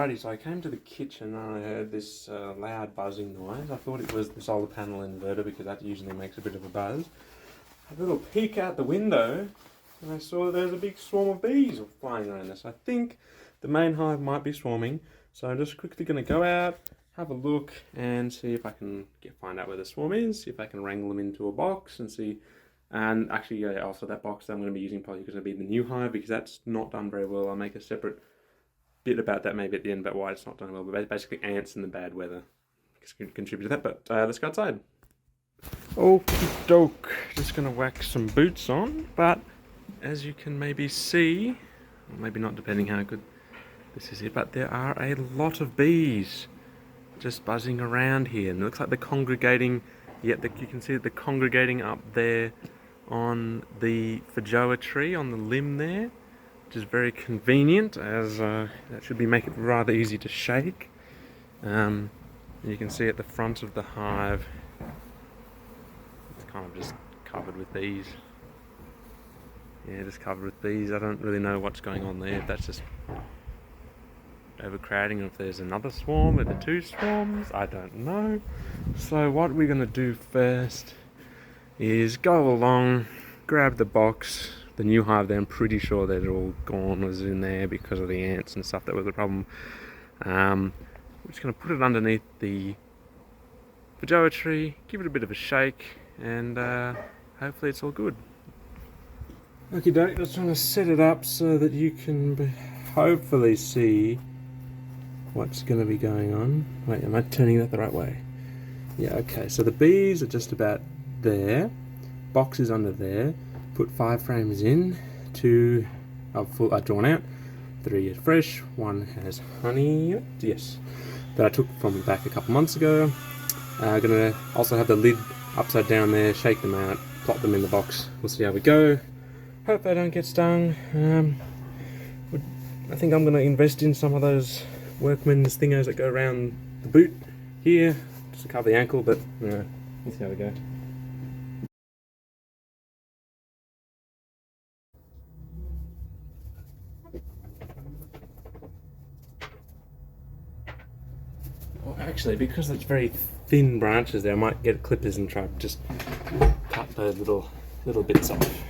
Alrighty, so I came to the kitchen and I heard this loud buzzing noise. I thought it was the solar panel inverter because that usually makes a bit of a buzz. I had a little peek out the window and I saw that there's a big swarm of bees flying around this. I think the main hive might be swarming, so I'm just quickly going to go out, have a look and see if I can find out where the swarm is, see if I can wrangle them into a box and see. And actually, also that box that I'm going to be using probably going to be the new hive because that's not done very well. I'll make a separate bit about that maybe at the end about why it's not done well, but basically ants and the bad weather contribute to that. But let's go outside. Okie doke, just gonna whack some boots on, but as you can maybe see, or maybe not depending how good this is here, but there are a lot of bees just buzzing around here, and it looks like they're congregating. You can see that they're congregating up there on the feijoa tree on the limb there, which is very convenient as that should make it rather easy to shake. You can see at the front of the hive it's kind of just covered with bees. Yeah, just covered with bees. I don't really know what's going on there, if that's just overcrowding or if there's another swarm or the two swarms, I don't know. So what we're going to do first is go along, grab the box, the new hive there. I'm pretty sure they're all gone, was in there because of the ants and stuff. That was the problem. We're just going to put it underneath the feijoa tree, give it a bit of a shake, and hopefully it's all good. Okie doke, just trying to set it up so that you can hopefully see what's going to be going on. Wait, am I turning that the right way? Yeah, okay, so the bees are just about there. Box is under there. Put 5 frames in, 2 are drawn out, 3 are fresh, 1 has honey in it, yes, that I took from back a couple months ago. Gonna also have the lid upside down there, shake them out, plop them in the box. We'll see how we go. Hope they don't get stung. I think I'm gonna invest in some of those workman's thingos that go around the boot here, just to cover the ankle, but we'll see how we go. Well, actually, because it's very thin branches there, I might get clippers and try to just cut those little bits off.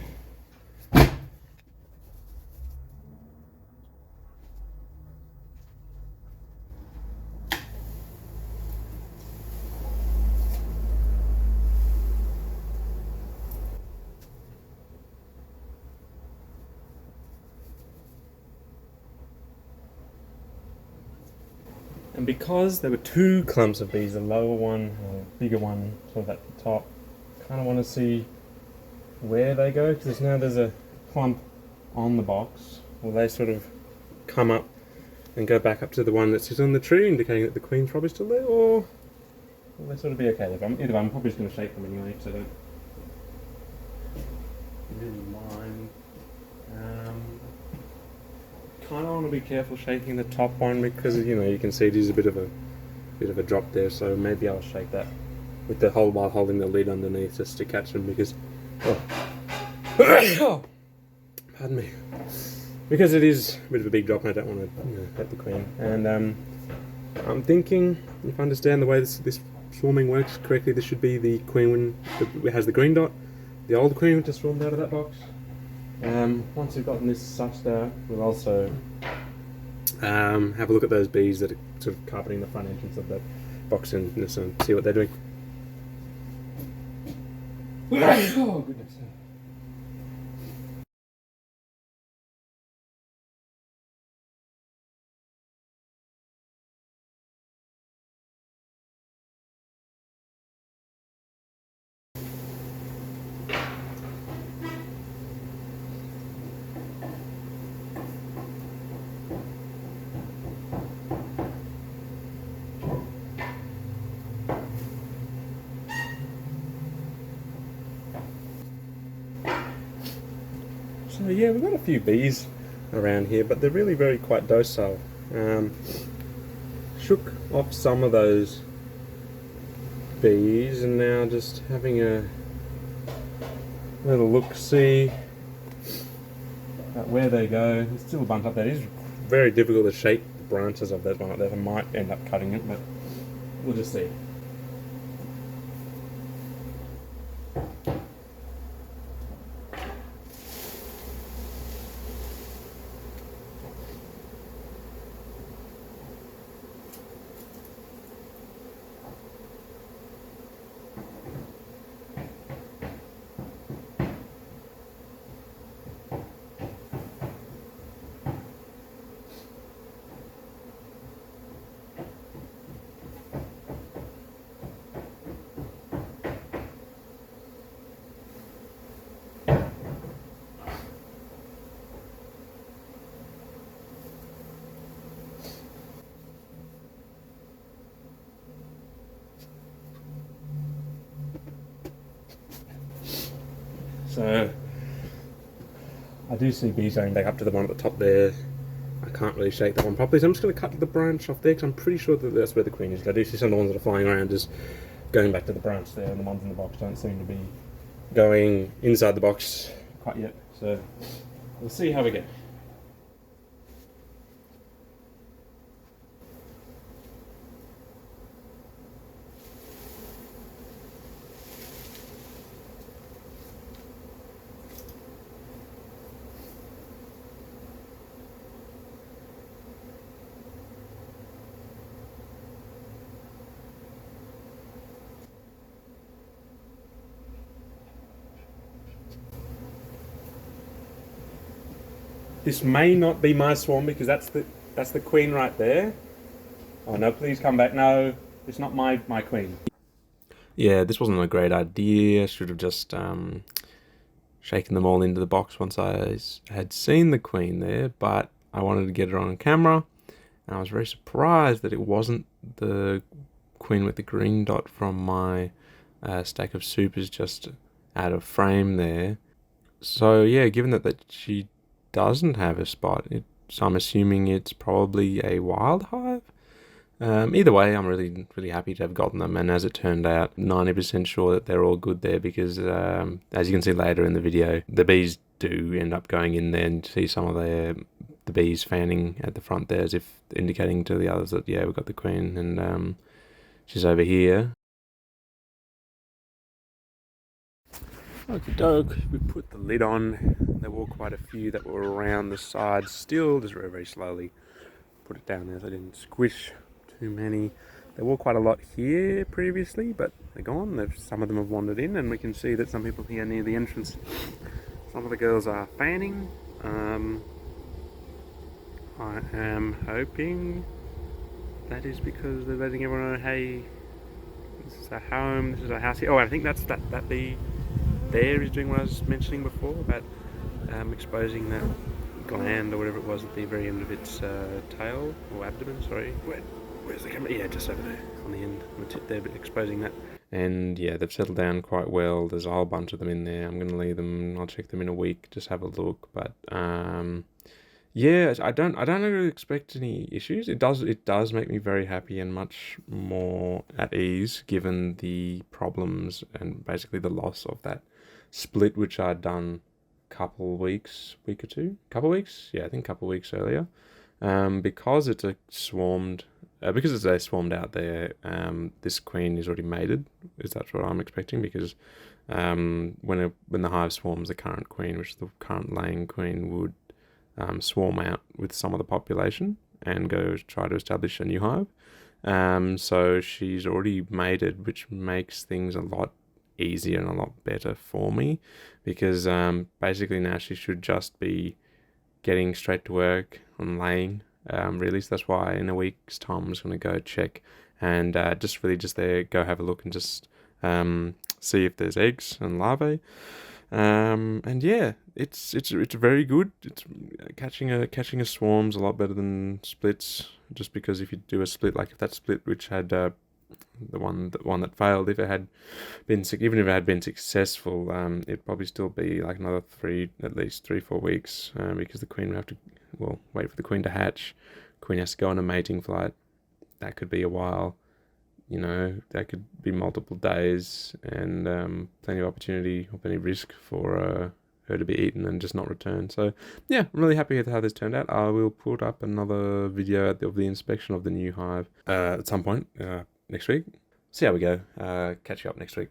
And because there were 2 clumps of bees, the lower one, or bigger one, sort of at the top, kind of want to see where they go, because now there's a clump on the box. Will they sort of come up and go back up to the one that sits on the tree, indicating that the queen's probably still there, or will they sort of be okay? Either way, I'm probably just going to shake them anyway, so I don't really mind. Kind of want to be careful shaking the top one because you can see there's a bit of a drop there, so maybe I'll shake that with the whole while holding the lid underneath just to catch them because oh, pardon me, because it is a bit of a big drop and I don't want to hurt the queen. And I'm thinking, if I understand the way this swarming works correctly, this should be the queen that has the green dot, the old queen just swarmed out of that box. Once we've gotten this sussed out, we'll also have a look at those bees that are sort of carpeting the front entrance of that box and see what they're doing. Oh goodness. So yeah, we've got a few bees around here, but they're really quite docile. Shook off some of those bees and now just having a little look-see at where they go. There's still a bunch up there. It is very difficult to shake branches of that one up there. I might end up cutting it, but we'll just see. So I do see bees going back up to the one at the top there. I can't really shake that one properly, so I'm just going to cut the branch off there because I'm pretty sure that that's where the queen is. I do see some of the ones that are flying around just going back to the branch there, and the ones in the box don't seem to be going inside the box quite yet. So we'll see how we go. This may not be my swarm because that's the queen right there. Oh no, please come back. No, it's not my queen. Yeah, this wasn't a great idea. I should have just shaken them all into the box once I had seen the queen there, but I wanted to get it on camera, and I was very surprised that it wasn't the queen with the green dot from my stack of supers just out of frame there. So yeah, given that she doesn't have a spot, so I'm assuming it's probably a wild hive. Either way, I'm really happy to have gotten them, and as it turned out, 90% sure that they're all good there because as you can see later in the video, the bees do end up going in there, and see some of the bees fanning at the front there as if indicating to the others that yeah, we've got the queen, and she's over here. Okie doke, we put the lid on. There were quite a few that were around the sides still, just very slowly put it down there so I didn't squish too many. There were quite a lot here previously, but they're gone. Some of them have wandered in, and we can see that some people here near the entrance, some of the girls are fanning. I am hoping that is because they're letting everyone know, hey, this is our home, this is our house here. Oh, I think that's that bee there is doing what I was mentioning before about exposing that gland or whatever it was at the very end of its tail or abdomen. Sorry, where's the camera? Yeah, just over there on the end, on the tip there, but exposing that. And yeah, they've settled down quite well. There's a whole bunch of them in there. I'm going to leave them. I'll check them in a week. Just have a look. But yeah, I don't really expect any issues. It does make me very happy and much more at ease given the problems and basically the loss of that split which I'd done couple weeks earlier, because it's a swarmed because they swarmed out there. This queen is already mated, that's what I'm expecting, because when the hive swarms, the current queen, which is the current laying queen, would swarm out with some of the population and go try to establish a new hive. So she's already mated, which makes things a lot easier and a lot better for me, because basically now she should just be getting straight to work on laying, really. So that's why in a week's time I'm just going to go check and just there go have a look and just see if there's eggs and larvae. And yeah, it's very good. It's catching a swarm's a lot better than splits, just because if you do a split, like if that split which had the one that failed, if it had been even if it had been successful, it'd probably still be like another at least 3-4 weeks, because the queen would have to wait for the queen to hatch. Queen has to go on a mating flight. That could be a while. That could be multiple days, and plenty of opportunity or plenty of risk for her to be eaten and just not returned. So yeah, I'm really happy with how this turned out. I will put up another video of the inspection of the new hive at some point next week. See how we go. Catch you up next week.